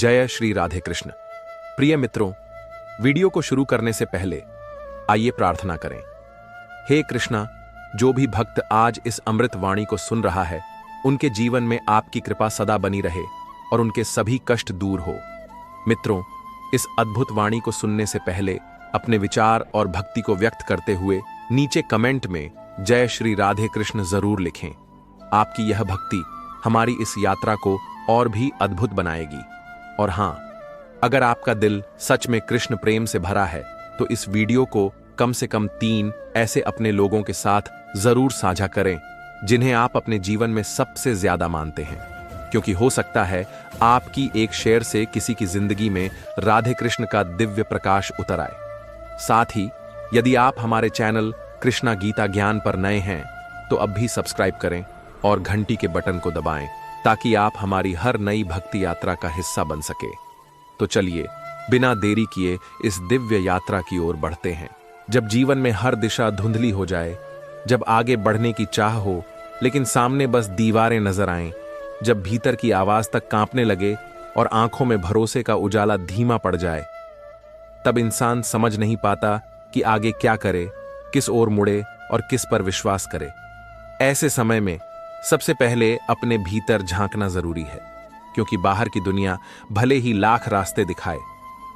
जय श्री राधे कृष्ण। प्रिय मित्रों, वीडियो को शुरू करने से पहले आइए प्रार्थना करें। हे कृष्णा, जो भी भक्त आज इस अमृत वाणी को सुन रहा है, उनके जीवन में आपकी कृपा सदा बनी रहे और उनके सभी कष्ट दूर हो। मित्रों, इस अद्भुत वाणी को सुनने से पहले अपने विचार और भक्ति को व्यक्त करते हुए नीचे कमेंट में जय श्री राधे कृष्ण जरूर लिखें। आपकी यह भक्ति हमारी इस यात्रा को और भी अद्भुत बनाएगी। और हां, अगर आपका दिल सच में कृष्ण प्रेम से भरा है तो इस वीडियो को कम से कम 3 ऐसे अपने लोगों के साथ जरूर साझा करें जिन्हें आप अपने जीवन में सबसे ज्यादा मानते हैं, क्योंकि हो सकता है आपकी एक शेयर से किसी की जिंदगी में राधे कृष्ण का दिव्य प्रकाश उतर आए। साथ ही यदि आप हमारे चैनल कृष्णा गीता ज्ञान पर नए हैं तो अब भी सब्सक्राइब करें और घंटी के बटन को दबाएं ताकि आप हमारी हर नई भक्ति यात्रा का हिस्सा बन सके। तो चलिए बिना देरी किए इस दिव्य यात्रा की ओर बढ़ते हैं। जब जीवन में हर दिशा धुंधली हो जाए, जब आगे बढ़ने की चाह हो लेकिन सामने बस दीवारें नजर आएं, जब भीतर की आवाज तक कांपने लगे और आंखों में भरोसे का उजाला धीमा पड़ जाए, तब इंसान समझ नहीं पाता कि आगे क्या करे, किस ओर मुड़े और किस पर विश्वास करे। ऐसे समय में सबसे पहले अपने भीतर झांकना जरूरी है, क्योंकि बाहर की दुनिया भले ही लाख रास्ते दिखाए,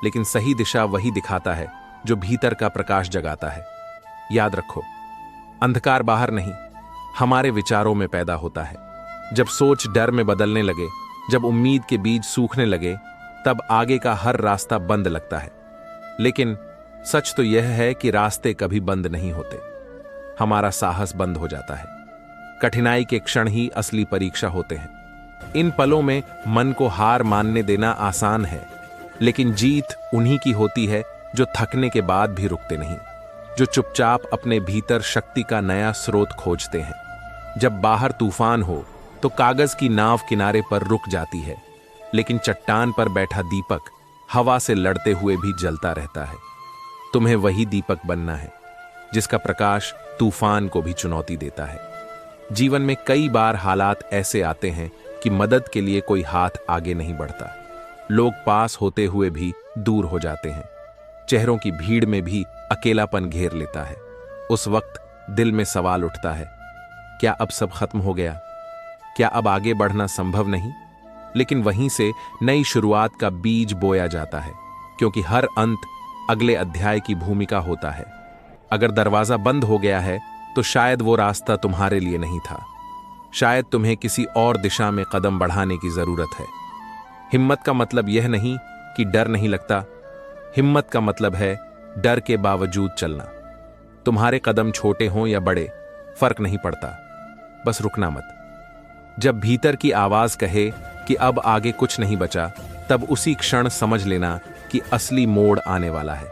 लेकिन सही दिशा वही दिखाता है जो भीतर का प्रकाश जगाता है। याद रखो, अंधकार बाहर नहीं, हमारे विचारों में पैदा होता है। जब सोच डर में बदलने लगे, जब उम्मीद के बीज सूखने लगे, तब आगे का हर रास्ता बंद लगता है। लेकिन सच तो यह है कि रास्ते कभी बंद नहीं होते, हमारा साहस बंद हो जाता है। कठिनाई के क्षण ही असली परीक्षा होते हैं। इन पलों में मन को हार मानने देना आसान है, लेकिन जीत उन्हीं की होती है जो थकने के बाद भी रुकते नहीं, जो चुपचाप अपने भीतर शक्ति का नया स्रोत खोजते हैं। जब बाहर तूफान हो तो कागज की नाव किनारे पर रुक जाती है, लेकिन चट्टान पर बैठा दीपक हवा से लड़ते हुए भी जलता रहता है। तुम्हें वही दीपक बनना है जिसका प्रकाश तूफान को भी चुनौती देता है। जीवन में कई बार हालात ऐसे आते हैं कि मदद के लिए कोई हाथ आगे नहीं बढ़ता। लोग पास होते हुए भी दूर हो जाते हैं। चेहरों की भीड़ में भी अकेलापन घेर लेता है। उस वक्त दिल में सवाल उठता है, क्या अब सब खत्म हो गया? क्या अब आगे बढ़ना संभव नहीं? लेकिन वहीं से नई शुरुआत का बीज बोया जाता है, क्योंकि हर अंत अगले अध्याय की भूमिका होता है। अगर दरवाजा बंद हो गया है तो शायद वो रास्ता तुम्हारे लिए नहीं था। शायद तुम्हें किसी और दिशा में कदम बढ़ाने की जरूरत है। हिम्मत का मतलब यह नहीं कि डर नहीं लगता, हिम्मत का मतलब है डर के बावजूद चलना। तुम्हारे कदम छोटे हों या बड़े, फर्क नहीं पड़ता, बस रुकना मत। जब भीतर की आवाज कहे कि अब आगे कुछ नहीं बचा, तब उसी क्षण समझ लेना कि असली मोड़ आने वाला है,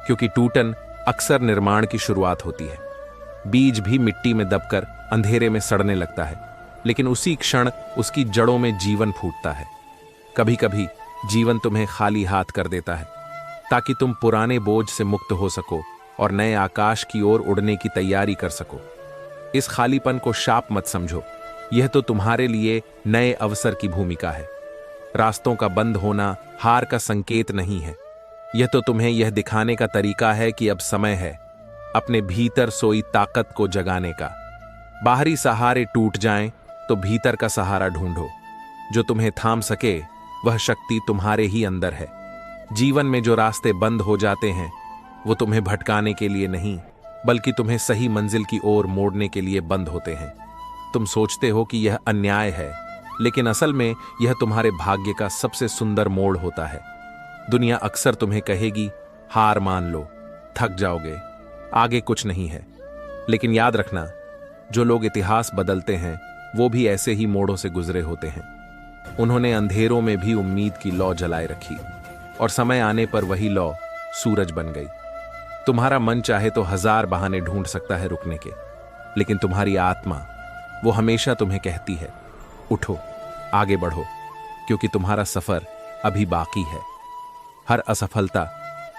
क्योंकि टूटन अक्सर निर्माण की शुरुआत होती है। बीज भी मिट्टी में दबकर अंधेरे में सड़ने लगता है, लेकिन उसी क्षण उसकी जड़ों में जीवन फूटता है। कभी कभी जीवन तुम्हें खाली हाथ कर देता है ताकि तुम पुराने बोझ से मुक्त हो सको और नए आकाश की ओर उड़ने की तैयारी कर सको। इस खालीपन को शाप मत समझो, यह तो तुम्हारे लिए नए अवसर की भूमिका है। रास्तों का बंद होना हार का संकेत नहीं है, यह तो तुम्हें यह दिखाने का तरीका है कि अब समय है अपने भीतर सोई ताकत को जगाने का। बाहरी सहारे टूट जाएं तो भीतर का सहारा ढूंढो। जो तुम्हें थाम सके वह शक्ति तुम्हारे ही अंदर है। जीवन में जो रास्ते बंद हो जाते हैं वो तुम्हें भटकाने के लिए नहीं, बल्कि तुम्हें सही मंजिल की ओर मोड़ने के लिए बंद होते हैं। तुम सोचते हो कि यह अन्याय है, लेकिन असल में यह तुम्हारे भाग्य का सबसे सुंदर मोड़ होता है। दुनिया अक्सर तुम्हें कहेगी, हार मान लो, थक जाओगे, आगे कुछ नहीं है। लेकिन याद रखना, जो लोग इतिहास बदलते हैं वो भी ऐसे ही मोड़ों से गुजरे होते हैं। उन्होंने अंधेरों में भी उम्मीद की लौ जलाए रखी और समय आने पर वही लौ सूरज बन गई। तुम्हारा मन चाहे तो 1000 बहाने ढूंढ सकता है रुकने के, लेकिन तुम्हारी आत्मा वो हमेशा तुम्हें कहती है, उठो, आगे बढ़ो, क्योंकि तुम्हारा सफर अभी बाकी है। हर असफलता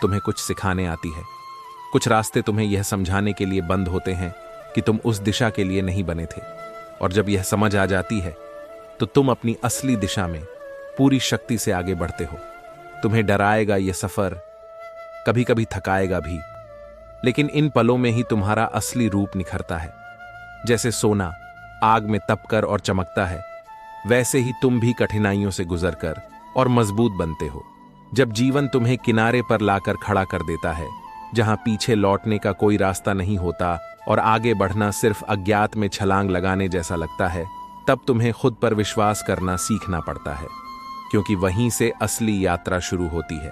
तुम्हें कुछ सिखाने आती है। कुछ रास्ते तुम्हें यह समझाने के लिए बंद होते हैं कि तुम उस दिशा के लिए नहीं बने थे, और जब यह समझ आ जाती है तो तुम अपनी असली दिशा में पूरी शक्ति से आगे बढ़ते हो। तुम्हें डराएगा ये सफर, कभी कभी थकाएगा भी, लेकिन इन पलों में ही तुम्हारा असली रूप निखरता है। जैसे सोना आग में तपकर और चमकता है, वैसे ही तुम भी कठिनाइयों से गुजरकर और मजबूत बनते हो। जब जीवन तुम्हें किनारे पर लाकर खड़ा कर देता है, जहां पीछे लौटने का कोई रास्ता नहीं होता और आगे बढ़ना सिर्फ अज्ञात में छलांग लगाने जैसा लगता है, तब तुम्हें खुद पर विश्वास करना सीखना पड़ता है, क्योंकि वहीं से असली यात्रा शुरू होती है।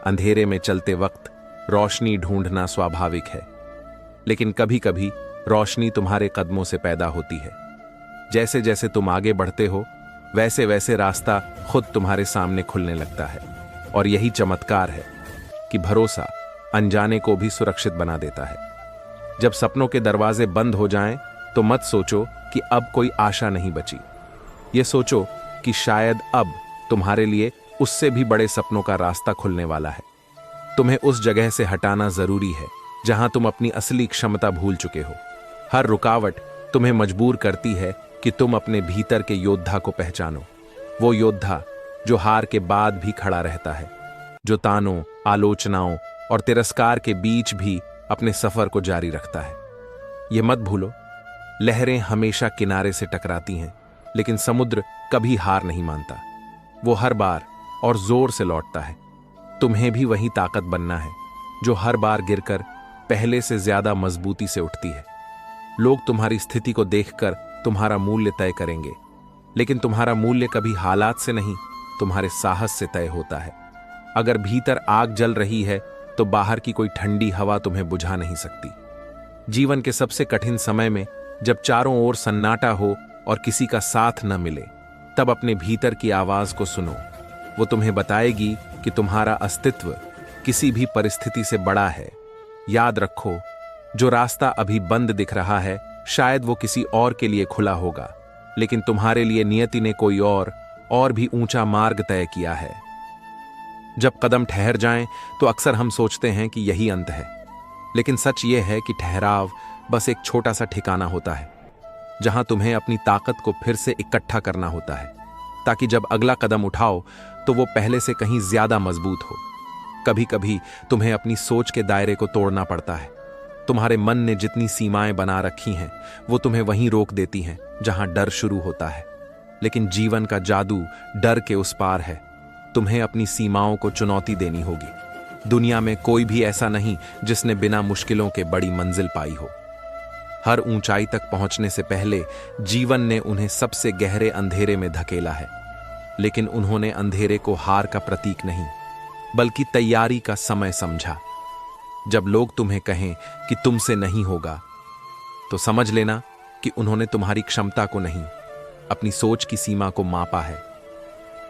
अंधेरे में चलते वक्त रोशनी ढूंढना स्वाभाविक है, लेकिन कभी कभी रोशनी तुम्हारे कदमों से पैदा होती है। जैसे जैसे तुम आगे बढ़ते हो, वैसे वैसे रास्ता खुद तुम्हारे सामने खुलने लगता है। और यही चमत्कार है कि भरोसा अनजाने को भी सुरक्षित बना देता है। जब सपनों के दरवाजे बंद हो जाएं, तो मत सोचो कि अब कोई आशा नहीं बची। ये सोचो कि शायद अब तुम्हारे लिए उससे भी बड़े सपनों का रास्ता खुलने वाला है। तुम्हें उस जगह से हटाना जरूरी है जहां तुम अपनी असली क्षमता भूल चुके हो। हर रुकावट तुम्हें मजबूर करती है कि तुम अपने भीतर के योद्धा को पहचानो। वो योद्धा जो हार के बाद भी खड़ा रहता है, जो तानों, आलोचनाओं और तिरस्कार के बीच भी अपने सफर को जारी रखता है। यह मत भूलो, लहरें हमेशा किनारे से टकराती हैं, लेकिन समुद्र कभी हार नहीं मानता। वो हर बार और जोर से लौटता है। तुम्हें भी वही ताकत बनना है जो हर बार गिरकर पहले से ज्यादा मजबूती से उठती है। लोग तुम्हारी स्थिति को देखकर तुम्हारा मूल्य तय करेंगे, लेकिन तुम्हारा मूल्य कभी हालात से नहीं, तुम्हारे साहस से तय होता है। अगर भीतर आग जल रही है, तो बाहर की कोई ठंडी हवा तुम्हें बुझा नहीं सकती। जीवन के सबसे कठिन समय में, जब चारों ओर सन्नाटा हो और किसी का साथ न मिले, तब अपने भीतर की आवाज को सुनो। वो तुम्हें बताएगी कि तुम्हारा अस्तित्व किसी भी परिस्थिति से बड़ा है। याद रखो, जो रास्ता अभी बंद दिख रहा है, शायद वो किसी और के लिए खुला होगा, लेकिन तुम्हारे लिए नियति ने कोई और भी ऊंचा मार्ग तय किया है। जब कदम ठहर जाएं, तो अक्सर हम सोचते हैं कि यही अंत है, लेकिन सच ये है कि ठहराव बस एक छोटा सा ठिकाना होता है, जहां तुम्हें अपनी ताकत को फिर से इकट्ठा करना होता है, ताकि जब अगला कदम उठाओ तो वो पहले से कहीं ज्यादा मजबूत हो। कभी कभी तुम्हें अपनी सोच के दायरे को तोड़ना पड़ता है। तुम्हारे मन ने जितनी सीमाएं बना रखी हैं, वो तुम्हें वहीं रोक देती हैं जहां डर शुरू होता है। लेकिन जीवन का जादू डर के उस पार है। तुम्हें अपनी सीमाओं को चुनौती देनी होगी। दुनिया में कोई भी ऐसा नहीं जिसने बिना मुश्किलों के बड़ी मंजिल पाई हो। हर ऊंचाई तक पहुंचने से पहले जीवन ने उन्हें सबसे गहरे अंधेरे में धकेला है, लेकिन उन्होंने अंधेरे को हार का प्रतीक नहीं, बल्कि तैयारी का समय समझा। जब लोग तुम्हें कहें कि तुमसे नहीं होगा, तो समझ लेना कि उन्होंने तुम्हारी क्षमता को नहीं, अपनी सोच की सीमा को मापा है।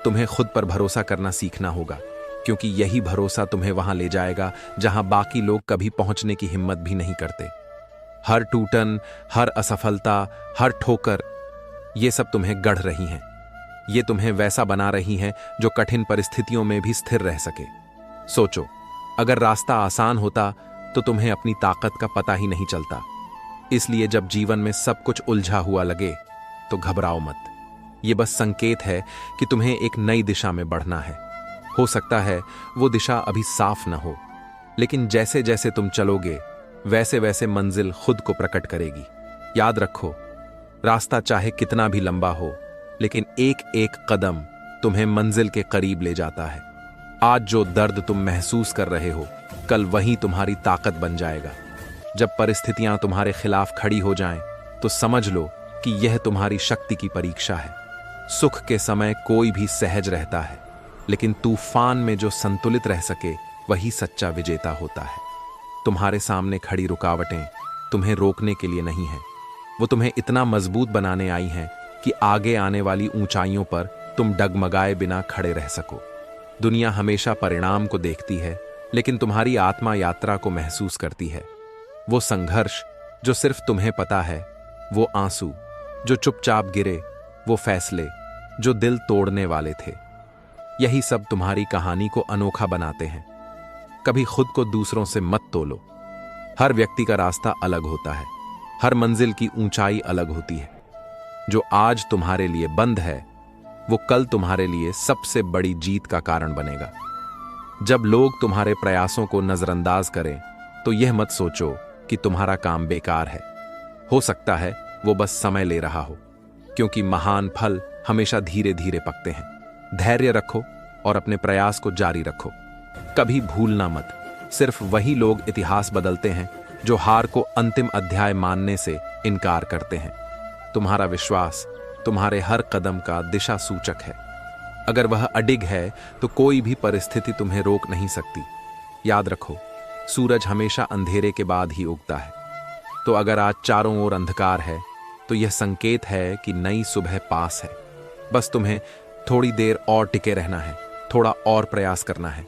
तुम्हें खुद पर भरोसा करना सीखना होगा, क्योंकि यही भरोसा तुम्हें वहां ले जाएगा जहां बाकी लोग कभी पहुंचने की हिम्मत भी नहीं करते। हर टूटन, हर असफलता, हर ठोकर, ये सब तुम्हें गढ़ रही हैं। ये तुम्हें वैसा बना रही हैं जो कठिन परिस्थितियों में भी स्थिर रह सके। सोचो, अगर रास्ता आसान होता तो तुम्हें अपनी ताकत का पता ही नहीं चलता। इसलिए जब जीवन में सब कुछ उलझा हुआ लगे, तो घबराओ मत। ये बस संकेत है कि तुम्हें एक नई दिशा में बढ़ना है। हो सकता है वो दिशा अभी साफ न हो, लेकिन जैसे जैसे तुम चलोगे, वैसे वैसे मंजिल खुद को प्रकट करेगी। याद रखो, रास्ता चाहे कितना भी लंबा हो, लेकिन एक एक कदम तुम्हें मंजिल के करीब ले जाता है। आज जो दर्द तुम महसूस कर रहे हो, कल वही तुम्हारी ताकत बन जाएगा। जब परिस्थितियां तुम्हारे खिलाफ खड़ी हो जाएं, तो समझ लो कि यह तुम्हारी शक्ति की परीक्षा है। सुख के समय कोई भी सहज रहता है, लेकिन तूफान में जो संतुलित रह सके, वही सच्चा विजेता होता है। तुम्हारे सामने खड़ी रुकावटें तुम्हें रोकने के लिए नहीं हैं, वो तुम्हें इतना मजबूत बनाने आई हैं कि आगे आने वाली ऊंचाइयों पर तुम डगमगाए बिना खड़े रह सको। दुनिया हमेशा परिणाम को देखती है, लेकिन तुम्हारी आत्मा यात्रा को महसूस करती है। वो संघर्ष जो सिर्फ तुम्हें पता है, वो आंसू जो चुपचाप गिरे, वो फैसले जो दिल तोड़ने वाले थे, यही सब तुम्हारी कहानी को अनोखा बनाते हैं। कभी खुद को दूसरों से मत तोलो। हर व्यक्ति का रास्ता अलग होता है, हर मंजिल की ऊंचाई अलग होती है। जो आज तुम्हारे लिए बंद है, वो कल तुम्हारे लिए सबसे बड़ी जीत का कारण बनेगा। जब लोग तुम्हारे प्रयासों को नजरअंदाज करें तो यह मत सोचो कि तुम्हारा काम बेकार है। हो सकता है वो बस समय ले रहा हो, क्योंकि महान फल हमेशा धीरे धीरे पकते हैं। धैर्य रखो और अपने प्रयास को जारी रखो। कभी भूलना मत, सिर्फ वही लोग इतिहास बदलते हैं जो हार को अंतिम अध्याय मानने से इनकार करते हैं। तुम्हारा विश्वास तुम्हारे हर कदम का दिशा सूचक है। अगर वह अडिग है तो कोई भी परिस्थिति तुम्हें रोक नहीं सकती। याद रखो, सूरज हमेशा अंधेरे के बाद ही उगता है। तो अगर आज चारों ओर अंधकार है तो यह संकेत है कि नई सुबह पास है। बस तुम्हें थोड़ी देर और टिके रहना है, थोड़ा और प्रयास करना है।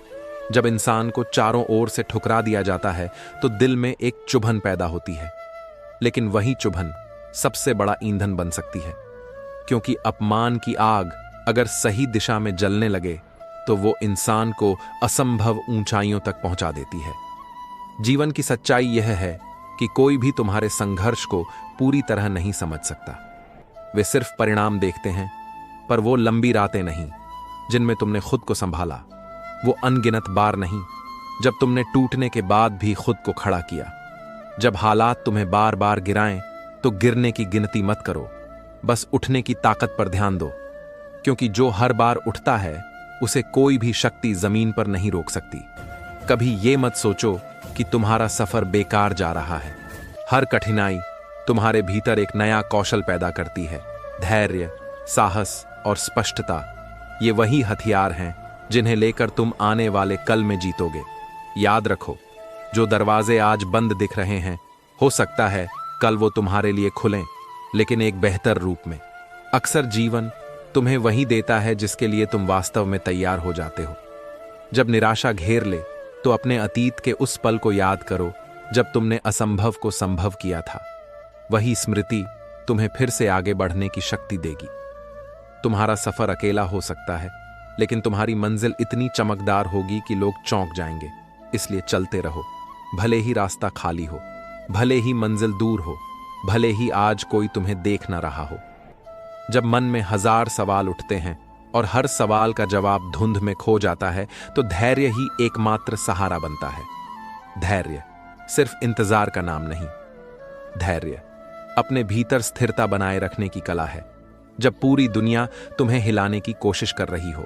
जब इंसान को चारों ओर से ठुकरा दिया जाता है तो दिल में एक चुभन पैदा होती है, लेकिन वही चुभन सबसे बड़ा ईंधन बन सकती है, क्योंकि अपमान की आग अगर सही दिशा में जलने लगे तो वो इंसान को असंभव ऊंचाइयों तक पहुंचा देती है। जीवन की सच्चाई यह है कि कोई भी तुम्हारे संघर्ष को पूरी तरह नहीं समझ सकता। वे सिर्फ परिणाम देखते हैं, पर वो लंबी रातें नहीं जिनमें तुमने खुद को संभाला, वो अनगिनत बार नहीं जब तुमने टूटने के बाद भी खुद को खड़ा किया। जब हालात तुम्हें बार बार गिराएं तो गिरने की गिनती मत करो, बस उठने की ताकत पर ध्यान दो, क्योंकि जो हर बार उठता है उसे कोई भी शक्ति जमीन पर नहीं रोक सकती। कभी ये मत सोचो कि तुम्हारा सफर बेकार जा रहा है। हर कठिनाई तुम्हारे भीतर एक नया कौशल पैदा करती है। धैर्य, साहस और स्पष्टता, ये वही हथियार हैं जिन्हें लेकर तुम आने वाले कल में जीतोगे। याद रखो, जो दरवाजे आज बंद दिख रहे हैं, हो सकता है कल वो तुम्हारे लिए खुलें, लेकिन एक बेहतर रूप में। अक्सर जीवन तुम्हें वही देता है जिसके लिए तुम वास्तव में तैयार हो जाते हो। जब निराशा घेर ले तो अपने अतीत के उस पल को याद करो जब तुमने असंभव को संभव किया था। वही स्मृति तुम्हें फिर से आगे बढ़ने की शक्ति देगी। तुम्हारा सफर अकेला हो सकता है, लेकिन तुम्हारी मंजिल इतनी चमकदार होगी कि लोग चौंक जाएंगे। इसलिए चलते रहो, भले ही रास्ता खाली हो, भले ही मंजिल दूर हो, भले ही आज कोई तुम्हें देख न रहा हो। जब मन में 1000 सवाल उठते हैं और हर सवाल का जवाब धुंध में खो जाता है तो धैर्य ही एकमात्र सहारा बनता है। धैर्य सिर्फ इंतजार का नाम नहीं, धैर्य अपने भीतर स्थिरता बनाए रखने की कला है। जब पूरी दुनिया तुम्हें हिलाने की कोशिश कर रही हो,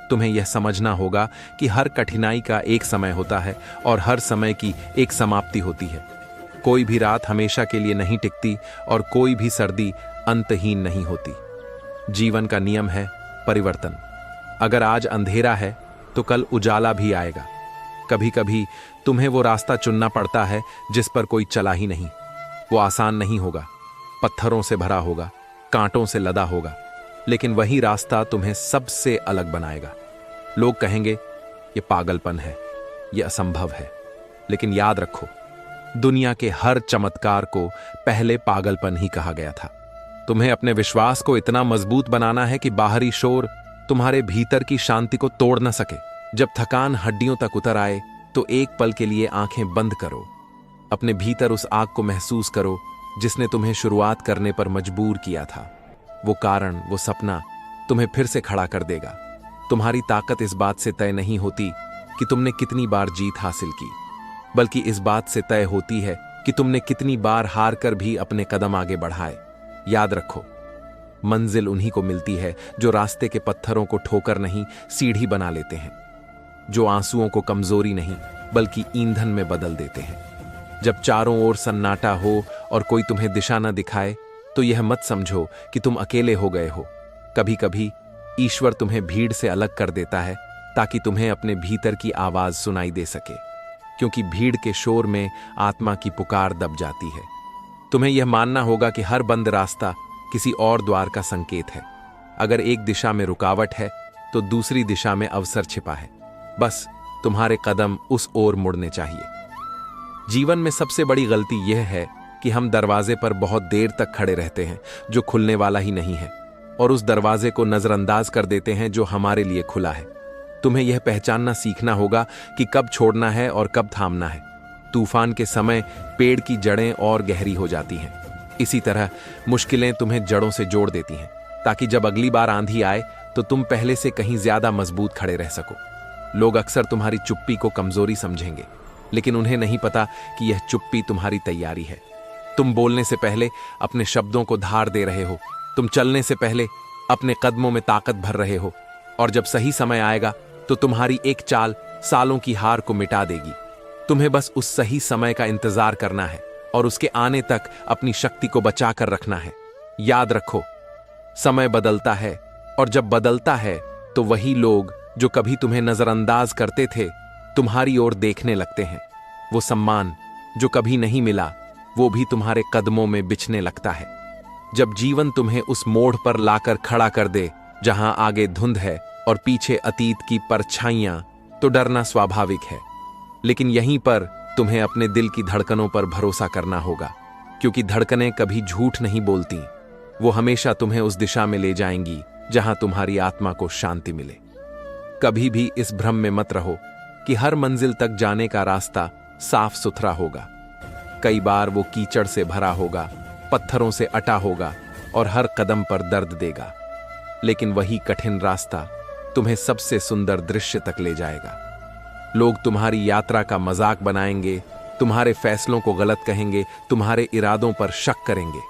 तुम्हें यह समझना होगा कि हर कठिनाई का एक समय होता है और हर समय की एक समाप्ति होती है। कोई भी रात हमेशा के लिए नहीं टिकती और कोई भी सर्दी अंतहीन नहीं होती। जीवन का नियम है परिवर्तन। अगर आज अंधेरा है तो कल उजाला भी आएगा। कभी कभी तुम्हें वो रास्ता चुनना पड़ता है जिस पर कोई चला ही नहीं। वो आसान नहीं होगा, पत्थरों से भरा होगा, कांटों से लदा होगा, लेकिन वही रास्ता तुम्हें सबसे अलग बनाएगा। लोग कहेंगे ये पागलपन है, ये असंभव है, लेकिन याद रखो, दुनिया के हर चमत्कार को पहले पागलपन ही कहा गया था। तुम्हें अपने विश्वास को इतना मजबूत बनाना है कि बाहरी शोर तुम्हारे भीतर की शांति को तोड़ न सके। जब थकान हड्डियों तक उतर आए तो एक पल के लिए आंखें बंद करो। अपने भीतर उस आग को महसूस करो जिसने तुम्हें शुरुआत करने पर मजबूर किया था। वो कारण, वो सपना तुम्हें फिर से खड़ा कर देगा। तुम्हारी ताकत इस बात से तय नहीं होती कि तुमने कितनी बार जीत हासिल की, बल्कि इस बात से तय होती है कि तुमने कितनी बार हार कर भी अपने कदम आगे बढ़ाए। याद रखो, मंजिल उन्हीं को मिलती है जो रास्ते के पत्थरों को ठोकर नहीं, सीढ़ी बना लेते हैं, जो आंसुओं को कमजोरी नहीं बल्कि ईंधन में बदल देते हैं। जब चारों ओर सन्नाटा हो और कोई तुम्हें दिशा न दिखाए तो यह मत समझो कि तुम अकेले हो गए हो। कभी कभी ईश्वर तुम्हें भीड़ से अलग कर देता है ताकि तुम्हें अपने भीतर की आवाज सुनाई दे सके, क्योंकि भीड़ के शोर में आत्मा की पुकार दब जाती है। तुम्हें यह मानना होगा कि हर बंद रास्ता किसी और द्वार का संकेत है। अगर एक दिशा में रुकावट है तो दूसरी दिशा में अवसर छिपा है। बस तुम्हारे कदम उस ओर मुड़ने चाहिए। जीवन में सबसे बड़ी गलती यह है कि हम दरवाजे पर बहुत देर तक खड़े रहते हैं जो खुलने वाला ही नहीं है, और उस दरवाजे को नजरअंदाज कर देते हैं जो हमारे लिए खुला है। तुम्हें यह पहचानना सीखना होगा कि कब छोड़ना है और कब थामना है। तूफान के समय पेड़ की जड़ें और गहरी हो जाती हैं। इसी तरह मुश्किलें तुम्हें जड़ों से जोड़ देती हैं। ताकि जब अगली बार आंधी आए तो तुम पहले से कहीं ज्यादा मजबूत खड़े रह सको। लोग अक्सर तुम्हारी चुप्पी को कमजोरी समझेंगे, लेकिन उन्हें नहीं पता कि यह चुप्पी तुम्हारी तैयारी है। तुम बोलने से पहले अपने शब्दों को धार दे रहे हो, तुम चलने से पहले अपने कदमों में ताकत भर रहे हो, और जब सही समय आएगा तो तुम्हारी एक चाल सालों की हार को मिटा देगी। तुम्हें बस उस सही समय का इंतजार करना है और उसके आने तक अपनी शक्ति को बचा कर रखना है। याद रखो, समय बदलता है, और जब बदलता है तो वही लोग जो कभी तुम्हें नजरअंदाज करते थे तुम्हारी ओर देखने लगते हैं। वो सम्मान जो कभी नहीं मिला वो भी तुम्हारे कदमों में बिछने लगता है। जब जीवन तुम्हें उस मोड़ पर लाकर खड़ा कर दे जहां आगे धुंध है और पीछे अतीत की परछाइयां, तो डरना स्वाभाविक है। लेकिन यहीं पर तुम्हें अपने दिल की धड़कनों पर भरोसा करना होगा, क्योंकि धड़कनें कभी झूठ नहीं बोलती। वो हमेशा तुम्हें उस दिशा में ले जाएंगी जहां तुम्हारी आत्मा को शांति मिले। कभी भी इस भ्रम में मत रहो कि हर मंजिल तक जाने का रास्ता साफ सुथरा होगा। कई बार वो कीचड़ से भरा होगा, पत्थरों से अटा होगा और हर कदम पर दर्द देगा, लेकिन वही कठिन रास्ता तुम्हें सबसे सुंदर दृश्य तक ले जाएगा। लोग तुम्हारी यात्रा का मजाक बनाएंगे, तुम्हारे फैसलों को गलत कहेंगे, तुम्हारे इरादों पर शक करेंगे,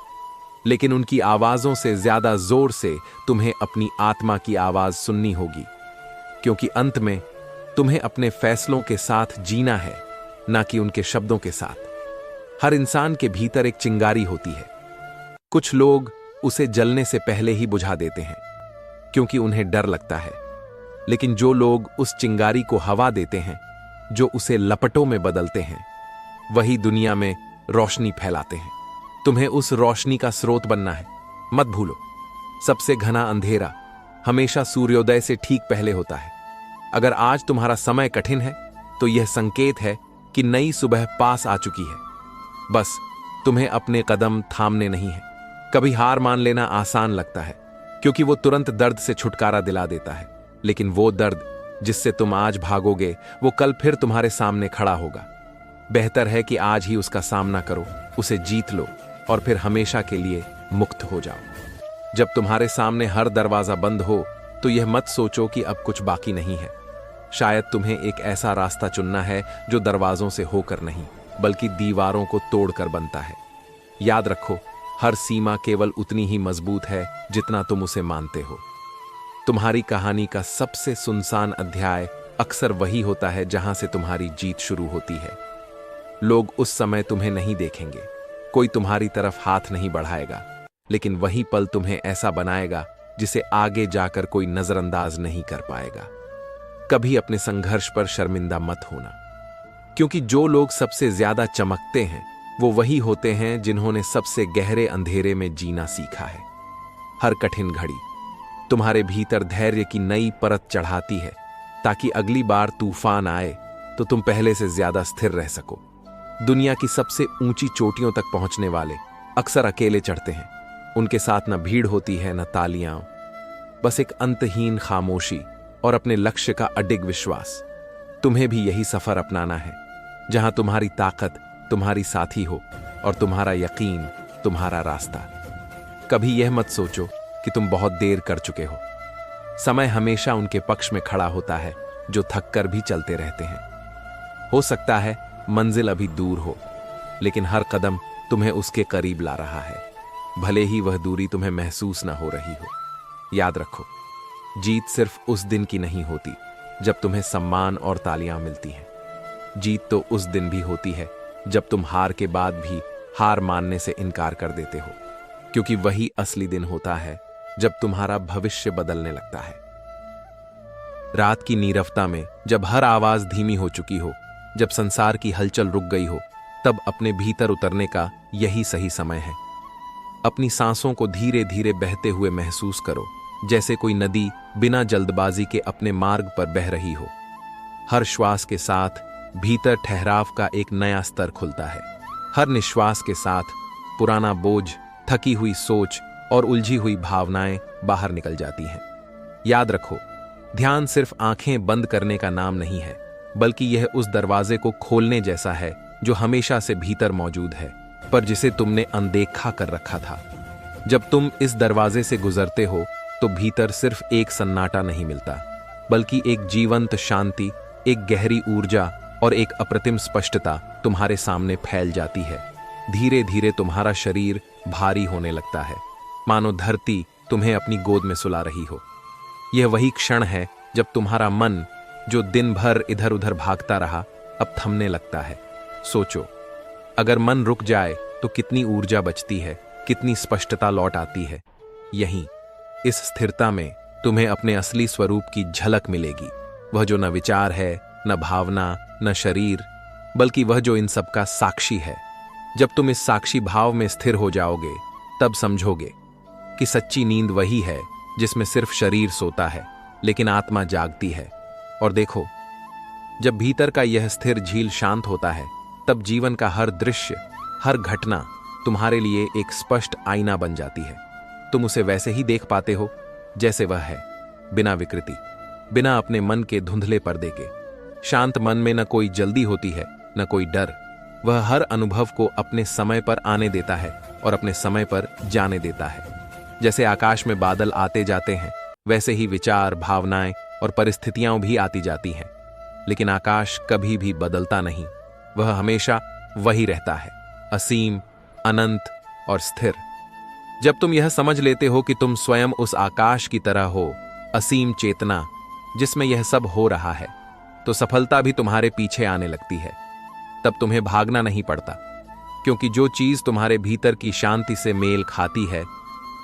लेकिन उनकी आवाजों से ज्यादा जोर से तुम्हें अपनी आत्मा की आवाज सुननी होगी, क्योंकि अंत में तुम्हें अपने फैसलों के साथ जीना है, ना कि उनके शब्दों के साथ। हर इंसान के भीतर एक चिंगारी होती है। कुछ लोग उसे जलने से पहले ही बुझा देते हैं क्योंकि उन्हें डर लगता है, लेकिन जो लोग उस चिंगारी को हवा देते हैं, जो उसे लपटों में बदलते हैं, वही दुनिया में रोशनी फैलाते हैं। तुम्हें उस रोशनी का स्रोत बनना है। मत भूलो, सबसे घना अंधेरा हमेशा सूर्योदय से ठीक पहले होता है। अगर आज तुम्हारा समय कठिन है तो यह संकेत है कि नई सुबह पास आ चुकी है। बस तुम्हें अपने कदम थामने नहीं है। कभी हार मान लेना आसान लगता है क्योंकि वो तुरंत दर्द से छुटकारा दिला देता है, लेकिन वो दर्द जिससे तुम आज भागोगे वो कल फिर तुम्हारे सामने खड़ा होगा। बेहतर है कि आज ही उसका सामना करो, उसे जीत लो और फिर हमेशा के लिए मुक्त हो जाओ। जब तुम्हारे सामने हर दरवाजा बंद हो तो यह मत सोचो कि अब कुछ बाकी नहीं है। शायद तुम्हें एक ऐसा रास्ता चुनना है जो दरवाजों से होकर नहीं, बल्कि दीवारों को तोड़कर बनता है। याद रखो, हर सीमा केवल उतनी ही मजबूत है जितना तुम उसे मानते हो। तुम्हारी कहानी का सबसे सुनसान अध्याय अक्सर वही होता है जहां से तुम्हारी जीत शुरू होती है। लोग उस समय तुम्हें नहीं देखेंगे, कोई तुम्हारी तरफ हाथ नहीं बढ़ाएगा, लेकिन वही पल तुम्हें ऐसा बनाएगा जिसे आगे जाकर कोई नजरअंदाज नहीं कर पाएगा। कभी अपने संघर्ष पर शर्मिंदा मत होना, क्योंकि जो लोग सबसे ज्यादा चमकते हैं वो वही होते हैं जिन्होंने सबसे गहरे अंधेरे में जीना सीखा है। हर कठिन घड़ी तुम्हारे भीतर धैर्य की नई परत चढ़ाती है, ताकि अगली बार तूफान आए तो तुम पहले से ज्यादा स्थिर रह सको। दुनिया की सबसे ऊंची चोटियों तक पहुंचने वाले अक्सर अकेले चढ़ते हैं। उनके साथ न भीड़ होती है, न तालियां, बस एक अंतहीन खामोशी और अपने लक्ष्य का अडिग विश्वास। तुम्हें भी यही सफर अपनाना है, जहां तुम्हारी ताकत तुम्हारी साथी हो और तुम्हारा यकीन तुम्हारा रास्ता। कभी यह मत सोचो कि तुम बहुत देर कर चुके हो। समय हमेशा उनके पक्ष में खड़ा होता है जो थक कर भी चलते रहते हैं। हो सकता है मंजिल अभी दूर हो, लेकिन हर कदम तुम्हें उसके करीब ला रहा है, भले ही वह दूरी तुम्हें महसूस ना हो रही हो। याद रखो, जीत सिर्फ उस दिन की नहीं होती जब तुम्हें सम्मान और तालियां मिलती हैं। जीत तो उस दिन भी होती है जब तुम हार के बाद भी हार मानने से इनकार कर देते हो, क्योंकि वही असली दिन होता है जब तुम्हारा भविष्य बदलने लगता है। रात की नीरवता में जब हर आवाज धीमी हो चुकी हो, जब संसार की हलचल रुक गई हो, तब अपने भीतर उतरने का यही सही समय है। अपनी सांसों को धीरे धीरे बहते हुए महसूस करो, जैसे कोई नदी बिना जल्दबाजी के अपने मार्ग पर बह रही हो। हर श्वास के साथ भीतर ठहराव का एक नया स्तर खुलता है। हर निश्वास के साथ पुराना बोझ, थकी हुई सोच और उलझी हुई भावनाएं बाहर निकल जाती हैं। याद रखो, ध्यान सिर्फ आंखें बंद करने का नाम नहीं है, बल्कि यह उस दरवाजे को खोलने जैसा है जो हमेशा से भीतर मौजूद है, पर जिसे तुमने अनदेखा कर रखा था। जब तुम इस दरवाजे से गुजरते हो तो भीतर सिर्फ एक सन्नाटा नहीं मिलता, बल्कि एक जीवंत शांति, एक गहरी ऊर्जा और एक अप्रतिम स्पष्टता तुम्हारे सामने फैल जाती है। धीरे धीरे तुम्हारा शरीर भारी होने लगता है, मानो धरती तुम्हें अपनी गोद में सुला रही हो। यह वही क्षण है जब तुम्हारा मन, जो दिन भर इधर उधर भागता रहा, अब थमने लगता है। सोचो, अगर मन रुक जाए तो कितनी ऊर्जा बचती है, कितनी स्पष्टता लौट आती है। यहीं इस स्थिरता में तुम्हें अपने असली स्वरूप की झलक मिलेगी, वह जो न विचार है, न भावना, न शरीर, बल्कि वह जो इन सब का साक्षी है। जब तुम इस साक्षी भाव में स्थिर हो जाओगे, तब समझोगे कि सच्ची नींद वही है जिसमें सिर्फ शरीर सोता है लेकिन आत्मा जागती है। और देखो, जब भीतर का यह स्थिर झील शांत होता है, तब जीवन का हर दृश्य, हर घटना तुम्हारे लिए एक स्पष्ट आईना बन जाती है। तुम उसे वैसे ही देख पाते हो जैसे वह है, बिना विकृति, बिना अपने मन के धुंधले पर्दे के। शांत मन में न कोई जल्दी होती है, न कोई डर। वह हर अनुभव को अपने समय पर आने देता है और अपने समय पर जाने देता है। जैसे आकाश में बादल आते जाते हैं, वैसे ही विचार, भावनाएं और परिस्थितियां भी आती जाती हैं। लेकिन आकाश कभी भी बदलता नहीं, वह हमेशा वही रहता है, असीम, अनंत और स्थिर। जब तुम यह समझ लेते हो कि तुम स्वयं उस आकाश की तरह हो, असीम चेतना जिसमें यह सब हो रहा है, तो सफलता भी तुम्हारे पीछे आने लगती है। तब तुम्हें भागना नहीं पड़ता, क्योंकि जो चीज तुम्हारे भीतर की शांति से मेल खाती है,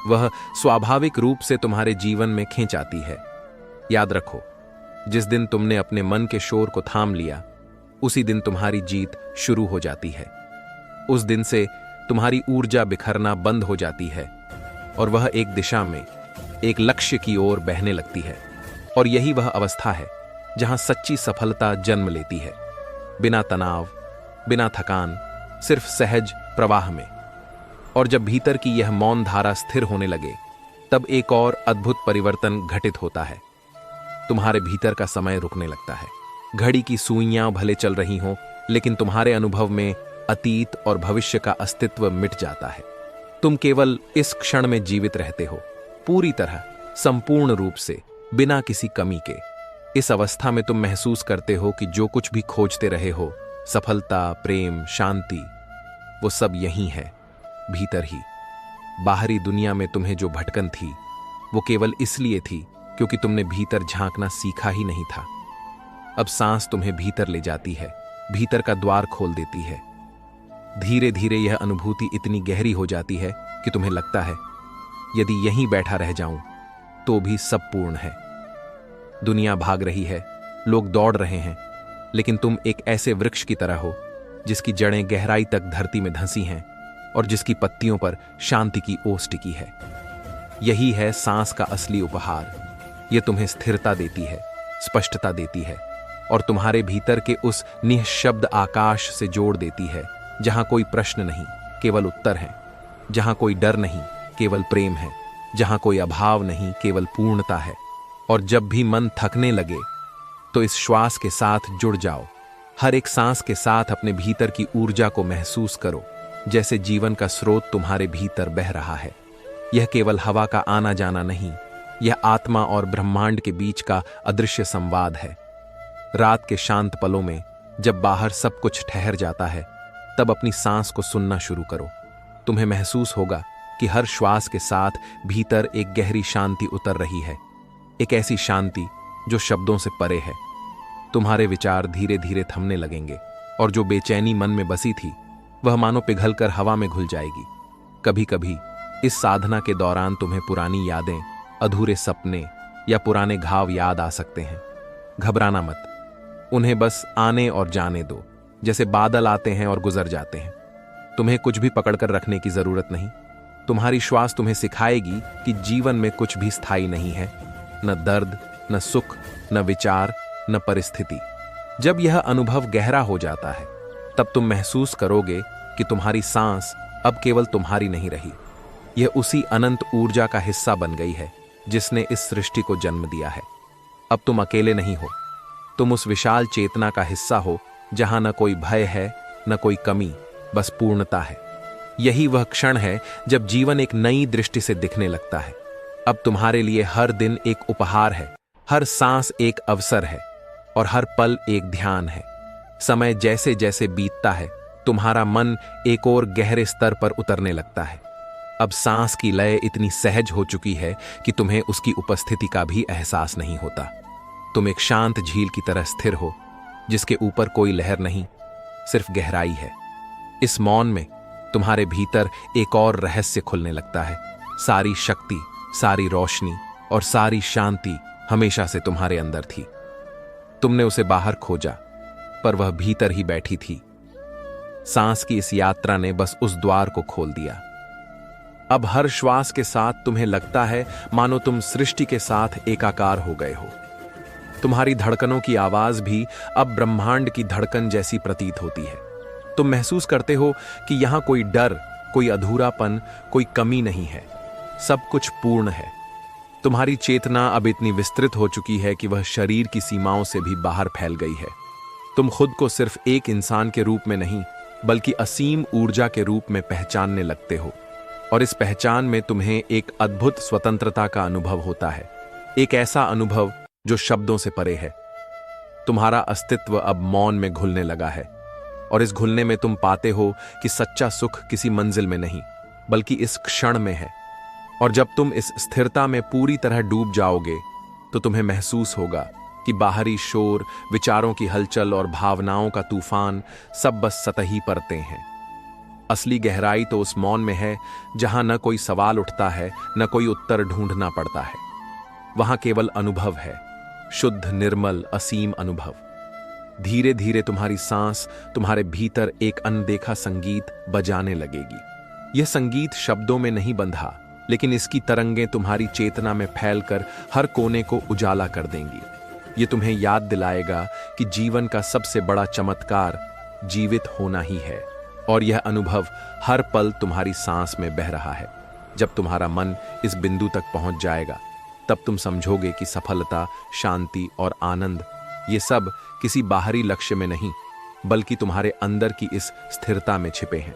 वह स्वाभाविक रूप से तुम्हारे जीवन में खींच आती है। याद रखो, जिस दिन तुमने अपने मन के शोर को थाम लिया, उसी दिन तुम्हारी जीत शुरू हो जाती है। उस दिन से तुम्हारी ऊर्जा बिखरना बंद हो जाती है और वह एक दिशा में, एक लक्ष्य की ओर बहने लगती है। और यही वह अवस्था है जहां सच्ची सफलता जन्म लेती है, बिना तनाव, बिना थकान, सिर्फ सहज प्रवाह में। और जब भीतर की यह मौन धारा स्थिर होने लगे, तब एक और अद्भुत परिवर्तन घटित होता है। तुम्हारे भीतर का समय रुकने लगता है। घड़ी की सुइयां भले चल रही हों, लेकिन तुम्हारे अनुभव में अतीत और भविष्य का अस्तित्व मिट जाता है। तुम केवल इस क्षण में जीवित रहते हो, पूरी तरह, संपूर्ण रूप से, बिना किसी कमी के। इस अवस्था में तुम महसूस करते हो कि जो कुछ भी खोजते रहे हो, सफलता, प्रेम, शांति, वो सब यहीं है, भीतर ही। बाहरी दुनिया में तुम्हें जो भटकन थी, वो केवल इसलिए थी क्योंकि तुमने भीतर झांकना सीखा ही नहीं था। अब सांस तुम्हें भीतर ले जाती है, भीतर का द्वार खोल देती है। धीरे धीरे यह अनुभूति इतनी गहरी हो जाती है कि तुम्हें लगता है, यदि यहीं बैठा रह जाऊं तो भी सब पूर्ण है। दुनिया भाग रही है, लोग दौड़ रहे हैं, लेकिन तुम एक ऐसे वृक्ष की तरह हो जिसकी जड़ें गहराई तक धरती में धंसी हैं और जिसकी पत्तियों पर शांति की ओस टिकी है। यही है सांस का असली उपहार। यह तुम्हें स्थिरता देती है, स्पष्टता देती है और तुम्हारे भीतर के उस निःशब्द आकाश से जोड़ देती है, जहां कोई प्रश्न नहीं, केवल उत्तर है, जहां कोई डर नहीं, केवल प्रेम है, जहां कोई अभाव नहीं, केवल पूर्णता है। और जब भी मन थकने लगे, तो इस श्वास के साथ जुड़ जाओ। हर एक सांस के साथ अपने भीतर की ऊर्जा को महसूस करो, जैसे जीवन का स्रोत तुम्हारे भीतर बह रहा है। यह केवल हवा का आना जाना नहीं, यह आत्मा और ब्रह्मांड के बीच का अदृश्य संवाद है। रात के शांत पलों में, जब बाहर सब कुछ ठहर जाता है, तब अपनी सांस को सुनना शुरू करो। तुम्हें महसूस होगा कि हर श्वास के साथ भीतर एक गहरी शांति उतर रही है, एक ऐसी शांति जो शब्दों से परे है। तुम्हारे विचार धीरे धीरे थमने लगेंगे और जो बेचैनी मन में बसी थी, वह मानो पिघलकर हवा में घुल जाएगी। कभी कभी इस साधना के दौरान तुम्हें पुरानी यादें, अधूरे सपने या पुराने घाव याद आ सकते हैं। घबराना मत, उन्हें बस आने और जाने दो, जैसे बादल आते हैं और गुजर जाते हैं। तुम्हें कुछ भी पकड़कर रखने की जरूरत नहीं। तुम्हारी श्वास तुम्हें सिखाएगी कि जीवन में कुछ भी स्थायी नहीं है, न दर्द, न सुख, न विचार, न परिस्थिति। जब यह अनुभव गहरा हो जाता है, तब तुम महसूस करोगे कि तुम्हारी सांस अब केवल तुम्हारी नहीं रही, यह उसी अनंत ऊर्जा का हिस्सा बन गई है जिसने इस सृष्टि को जन्म दिया है। अब तुम अकेले नहीं हो, तुम उस विशाल चेतना का हिस्सा हो जहां न कोई भय है, न कोई कमी, बस पूर्णता है। यही वह क्षण है जब जीवन एक नई दृष्टि से दिखने लगता है। अब तुम्हारे लिए हर दिन एक उपहार है, हर सांस एक अवसर है और हर पल एक ध्यान है। समय जैसे जैसे बीतता है, तुम्हारा मन एक और गहरे स्तर पर उतरने लगता है। अब सांस की लय इतनी सहज हो चुकी है कि तुम्हें उसकी उपस्थिति का भी एहसास नहीं होता। तुम एक शांत झील की तरह स्थिर हो, जिसके ऊपर कोई लहर नहीं, सिर्फ गहराई है। इस मौन में तुम्हारे भीतर एक और रहस्य खुलने लगता है। सारी शक्ति, सारी रोशनी और सारी शांति हमेशा से तुम्हारे अंदर थी। तुमने उसे बाहर खोजा, पर वह भीतर ही बैठी थी। सांस की इस यात्रा ने बस उस द्वार को खोल दिया। अब हर श्वास के साथ तुम्हें लगता है मानो तुम सृष्टि के साथ एकाकार हो गए हो। तुम्हारी धड़कनों की आवाज भी अब ब्रह्मांड की धड़कन जैसी प्रतीत होती है। तुम महसूस करते हो कि यहां कोई डर, कोई अधूरापन, कोई कमी नहीं है। सब कुछ पूर्ण है। तुम्हारी चेतना अब इतनी विस्तृत हो चुकी है कि वह शरीर की सीमाओं से भी बाहर फैल गई है। तुम खुद को सिर्फ एक इंसान के रूप में नहीं, बल्कि असीम ऊर्जा के रूप में पहचानने लगते हो। और इस पहचान में तुम्हें एक अद्भुत स्वतंत्रता का अनुभव होता है, एक ऐसा अनुभव जो शब्दों से परे है। तुम्हारा अस्तित्व अब मौन में घुलने लगा है, और इस घुलने में तुम पाते हो कि सच्चा सुख किसी मंजिल में नहीं, बल्कि इस क्षण में है। और जब तुम इस स्थिरता में पूरी तरह डूब जाओगे, तो तुम्हें महसूस होगा कि बाहरी शोर, विचारों की हलचल और भावनाओं का तूफान सब बस सतही परतें हैं। असली गहराई तो उस मौन में है जहां न कोई सवाल उठता है, न कोई उत्तर ढूंढना पड़ता है। वहां केवल अनुभव है, शुद्ध, निर्मल, असीम अनुभव। धीरे धीरे तुम्हारी सांस तुम्हारे भीतर एक अनदेखा संगीत बजाने लगेगी। यह संगीत शब्दों में नहीं बंधा, लेकिन इसकी तरंगें तुम्हारी चेतना में फैलकर हर कोने को उजाला कर देंगी। ये तुम्हें याद दिलाएगा कि जीवन का सबसे बड़ा चमत्कार जीवित होना ही है। और यह अनुभव हर पल तुम्हारी सांस में बह रहा है। जब तुम्हारा मन इस बिंदु तक पहुंच जाएगा, तब तुम समझोगे कि सफलता, शांति और आनंद ये सब किसी बाहरी लक्ष्य में नहीं, बल्कि तुम्हारे अंदर की इस स्थिरता में छिपे हैं।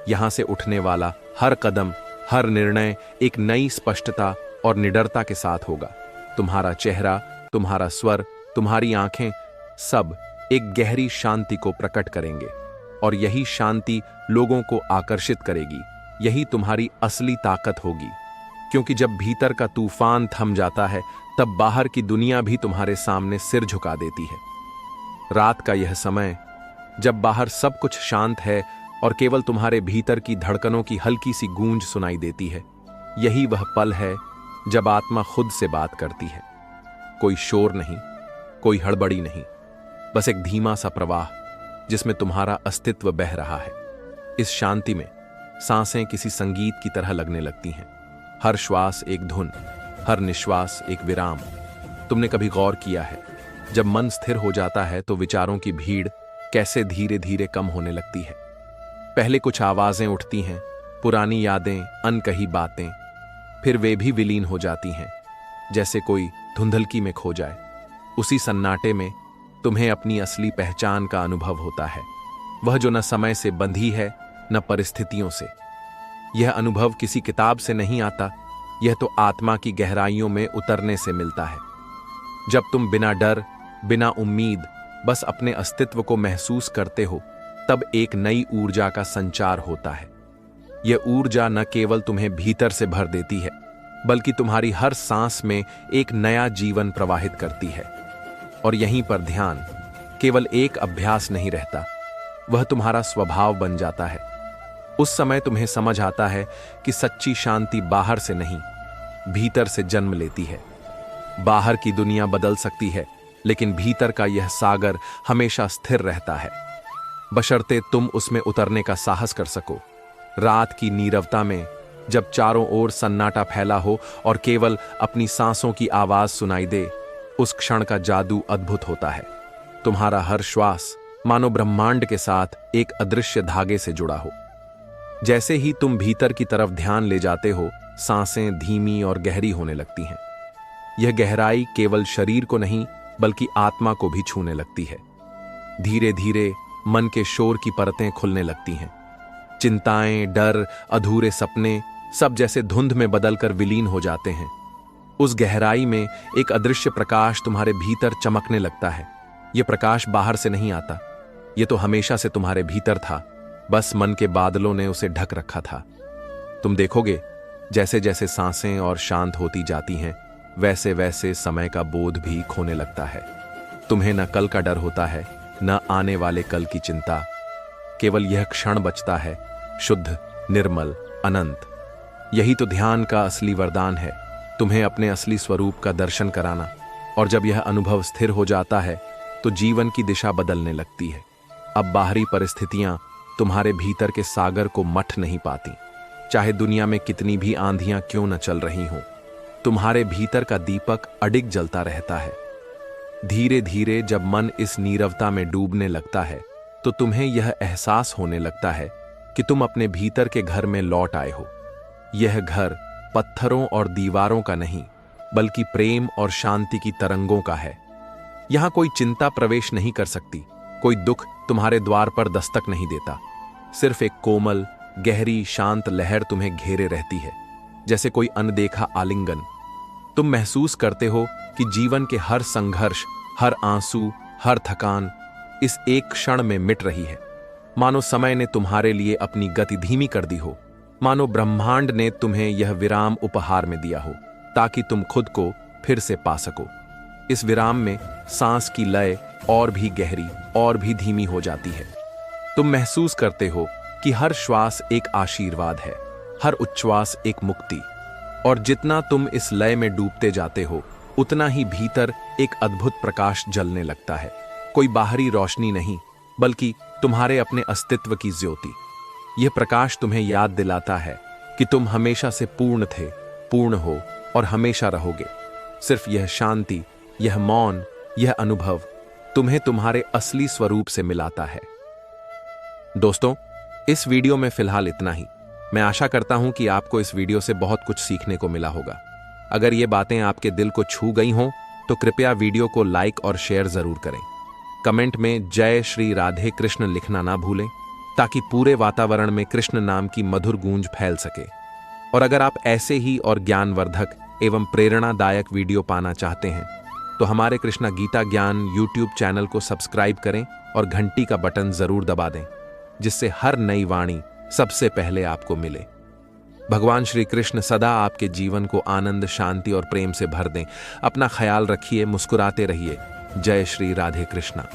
यहां से उठने वाला हर कदम, हर निर्णय एक नई स्पष्टता और निडरता के साथ होगा। तुम्हारा चेहरा, तुम्हारा स्वर, तुम्हारी आंखें सब एक गहरी शांति को प्रकट करेंगे, और यही शांति लोगों को आकर्षित करेगी। यही तुम्हारी असली ताकत होगी, क्योंकि जब भीतर का तूफान थम जाता है, तब बाहर की दुनिया भी तुम्हारे सामने सिर झुका देती है। रात का यह समय, जब बाहर सब कुछ शांत है और केवल तुम्हारे भीतर की धड़कनों की हल्की सी गूंज सुनाई देती है, यही वह पल है जब आत्मा खुद से बात करती है। कोई शोर नहीं, कोई हड़बड़ी नहीं, बस एक धीमा सा प्रवाह जिसमें तुम्हारा अस्तित्व बह रहा है। इस शांति में सांसें किसी संगीत की तरह लगने लगती हैं। हर श्वास एक धुन, हर निश्वास एक विराम। तुमने कभी गौर किया है, जब मन स्थिर हो जाता है तो विचारों की भीड़ कैसे धीरे धीरे कम होने लगती है। पहले कुछ आवाजें उठती हैं, पुरानी यादें, अनकही बातें, फिर वे भी विलीन हो जाती हैं, जैसे कोई धुंधलकी में खो जाए। उसी सन्नाटे में तुम्हें अपनी असली पहचान का अनुभव होता है, वह जो न समय से बंधी है, न परिस्थितियों से। यह अनुभव किसी किताब से नहीं आता, यह तो आत्मा की गहराइयों में उतरने से मिलता है। जब तुम बिना डर, बिना उम्मीद, बस अपने अस्तित्व को महसूस करते हो, तब एक नई ऊर्जा का संचार होता है। यह ऊर्जा न केवल तुम्हें भीतर से भर देती है, बल्कि तुम्हारी हर सांस में एक नया जीवन प्रवाहित करती है। और यहीं पर ध्यान केवल एक अभ्यास नहीं रहता, वह तुम्हारा स्वभाव बन जाता है। उस समय तुम्हें समझ आता है कि सच्ची शांति बाहर से नहीं, भीतर से जन्म लेती है। बाहर की दुनिया बदल सकती है, लेकिन भीतर का यह सागर हमेशा स्थिर रहता है, बशर्ते तुम उसमें उतरने का साहस कर सको। रात की नीरवता में, जब चारों ओर सन्नाटा फैला हो और केवल अपनी सांसों की आवाज सुनाई दे, उस क्षण का जादू अद्भुत होता है। तुम्हारा हर श्वास मानो ब्रह्मांड के साथ एक अदृश्य धागे से जुड़ा हो। जैसे ही तुम भीतर की तरफ ध्यान ले जाते हो, सांसें धीमी और गहरी होने लगती हैं। यह गहराई केवल शरीर को नहीं, बल्कि आत्मा को भी छूने लगती है। धीरे धीरे मन के शोर की परतें खुलने लगती हैं। चिंताएं, डर, अधूरे सपने सब जैसे धुंध में बदलकर विलीन हो जाते हैं। उस गहराई में एक अदृश्य प्रकाश तुम्हारे भीतर चमकने लगता है। यह प्रकाश बाहर से नहीं आता, ये तो हमेशा से तुम्हारे भीतर था, बस मन के बादलों ने उसे ढक रखा था। तुम देखोगे जैसे जैसे सांसें और शांत होती जाती हैं, वैसे वैसे समय का बोध भी खोने लगता है। तुम्हें न कल का डर होता है, न आने वाले कल की चिंता। केवल यह क्षण बचता है, शुद्ध, निर्मल, अनंत। यही तो ध्यान का असली वरदान है, तुम्हें अपने असली स्वरूप का दर्शन कराना। और जब यह अनुभव स्थिर हो जाता है तो जीवन की दिशा बदलने लगती है। अब बाहरी परिस्थितियां तुम्हारे भीतर के सागर को मथ नहीं पाती। चाहे दुनिया में कितनी भी आंधियां क्यों न चल रही हों, तुम्हारे भीतर का दीपक अडिग जलता रहता है। धीरे धीरे जब मन इस नीरवता में डूबने लगता है तो तुम्हें यह एहसास होने लगता है कि तुम अपने भीतर के घर में लौट आए हो। यह घर पत्थरों और दीवारों का नहीं, बल्कि प्रेम और शांति की तरंगों का है। यहां कोई चिंता प्रवेश नहीं कर सकती, कोई दुख तुम्हारे द्वार पर दस्तक नहीं देता। सिर्फ एक कोमल, गहरी, शांत लहर तुम्हें घेरे रहती है, जैसे कोई अनदेखा आलिंगन। तुम महसूस करते हो कि जीवन के हर संघर्ष, हर आंसू, हर थकान इस एक क्षण में मिट रही है। मानो समय ने तुम्हारे लिए अपनी गति धीमी कर दी हो, मानो ब्रह्मांड ने तुम्हें यह विराम उपहार में दिया हो, ताकि तुम खुद को फिर से पा सको। इस विराम में सांस की लय और भी गहरी और भी धीमी हो जाती है। तुम महसूस करते हो कि हर श्वास एक आशीर्वाद है, हर उच्छ्वास एक मुक्ति। और जितना तुम इस लय में डूबते जाते हो, उतना ही भीतर एक अद्भुत प्रकाश जलने लगता है। कोई बाहरी रोशनी नहीं, बल्कि तुम्हारे अपने अस्तित्व की ज्योति। यह प्रकाश तुम्हें याद दिलाता है कि तुम हमेशा से पूर्ण थे, पूर्ण हो और हमेशा रहोगे। सिर्फ यह शांति, यह मौन, यह अनुभव तुम्हें तुम्हारे असली स्वरूप से मिलाता है। दोस्तों, इस वीडियो में फिलहाल इतना ही। मैं आशा करता हूं कि आपको इस वीडियो से बहुत कुछ सीखने को मिला होगा। अगर ये बातें आपके दिल को छू गई हों तो कृपया वीडियो को लाइक और शेयर जरूर करें। कमेंट में जय श्री राधे कृष्ण लिखना ना भूलें, ताकि पूरे वातावरण में कृष्ण नाम की मधुर गूंज फैल सके। और अगर आप ऐसे ही और ज्ञानवर्धक एवं प्रेरणादायक वीडियो पाना चाहते हैं तो हमारे कृष्णा गीता ज्ञान यूट्यूब चैनल को सब्सक्राइब करें और घंटी का बटन जरूर दबा दें, जिससे हर नई वाणी सबसे पहले आपको मिले। भगवान श्री कृष्ण सदा आपके जीवन को आनंद, शांति और प्रेम से भर दें। अपना ख्याल रखिए, मुस्कुराते रहिए। जय श्री राधे कृष्णा।